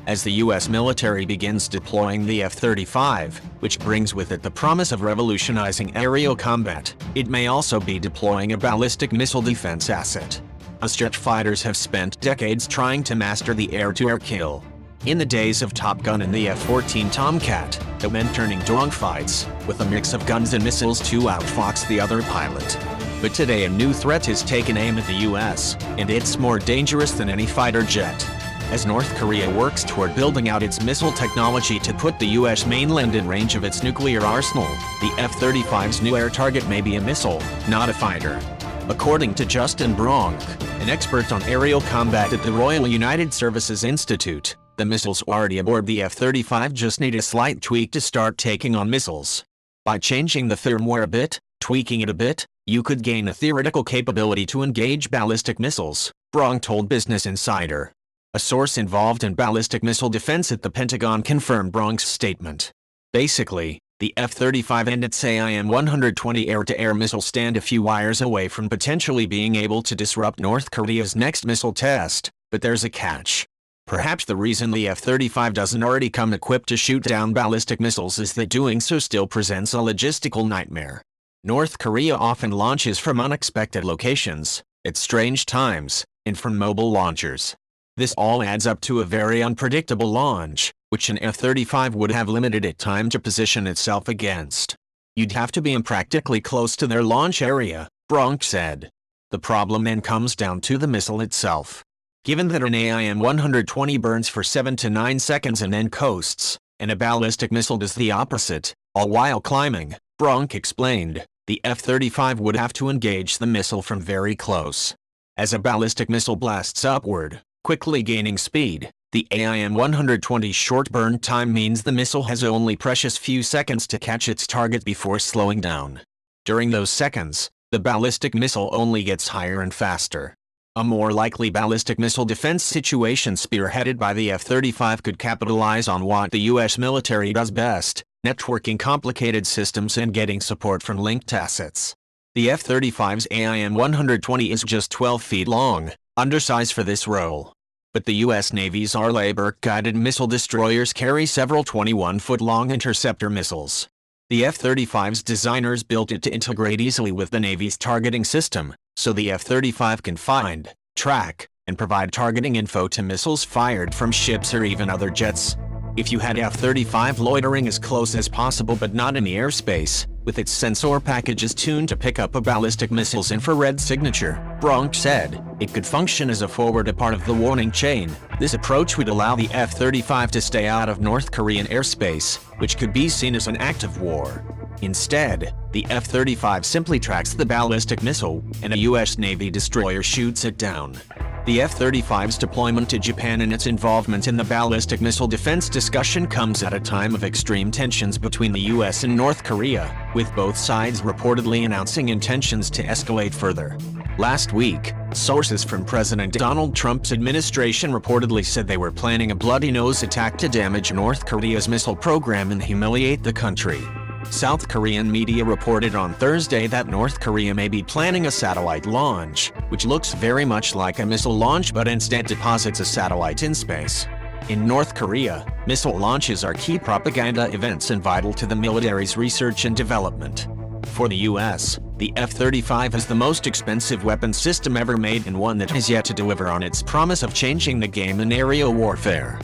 as the U.S. military begins deploying the F-35, which brings with it the promise of revolutionizing aerial combat. It may also be deploying a ballistic missile defense asset. Us jet fighters have spent decades trying to master the air-to-air kill. In the days of Top Gun and the F-14 Tomcat, that meant turning dogfights, with a mix of guns and missiles to outfox the other pilot. But today a new threat has taken aim at the U.S., and it's more dangerous than any fighter jet. As North Korea works toward building out its missile technology to put the U.S. mainland in range of its nuclear arsenal, the F-35's new air target may be a missile, not a fighter. According to Justin Bronk, an expert on aerial combat at the Royal United Services Institute, the missiles already aboard the F-35 just need a slight tweak to start taking on missiles. By changing the firmware a bit, tweaking it a bit, you could gain a theoretical capability to engage ballistic missiles, Bronk told Business Insider. A source involved in ballistic missile defense at the Pentagon confirmed Bronk's statement. Basically, the F-35 and its AIM-120 air-to-air missile stand a few wires away from potentially being able to disrupt North Korea's next missile test, but there's a catch. Perhaps the reason the F-35 doesn't already come equipped to shoot down ballistic missiles is that doing so still presents a logistical nightmare. North Korea often launches from unexpected locations, at strange times, and from mobile launchers. This all adds up to a very unpredictable launch, which an F-35 would have limited it time to position itself against. You'd have to be impractically close to their launch area, Bronk said. The problem then comes down to the missile itself. Given that an AIM-120 burns for 7 to 9 seconds and then coasts, and a ballistic missile does the opposite, all while climbing, Bronk explained, the F-35 would have to engage the missile from very close. As a ballistic missile blasts upward, quickly gaining speed, the AIM-120's short burn time means the missile has only precious few seconds to catch its target before slowing down. During those seconds, the ballistic missile only gets higher and faster. A more likely ballistic missile defense situation spearheaded by the F-35 could capitalize on what the U.S. military does best, networking complicated systems and getting support from linked assets. The F-35's AIM-120 is just 12 feet long, undersized for this role. But the U.S. Navy's Arleigh Burke-guided missile destroyers carry several 21-foot-long interceptor missiles. The F-35's designers built it to integrate easily with the Navy's targeting system, so the F-35 can find, track, and provide targeting info to missiles fired from ships or even other jets. If you had F-35 loitering as close as possible but not in the airspace, with its sensor packages tuned to pick up a ballistic missile's infrared signature, Bronk said, it could function as a forward part of the warning chain. This approach would allow the F-35 to stay out of North Korean airspace, which could be seen as an act of war. Instead, the F-35 simply tracks the ballistic missile, and a U.S. Navy destroyer shoots it down. The F-35's deployment to Japan and its involvement in the ballistic missile defense discussion comes at a time of extreme tensions between the U.S. and North Korea, with both sides reportedly announcing intentions to escalate further. Last week, sources from President Donald Trump's administration reportedly said they were planning a bloody nose attack to damage North Korea's missile program and humiliate the country. South Korean media reported on Thursday that North Korea may be planning a satellite launch, which looks very much like a missile launch but instead deposits a satellite in space. In North Korea, missile launches are key propaganda events and vital to the military's research and development. For the U.S., the F-35 is the most expensive weapon system ever made and one that has yet to deliver on its promise of changing the game in aerial warfare.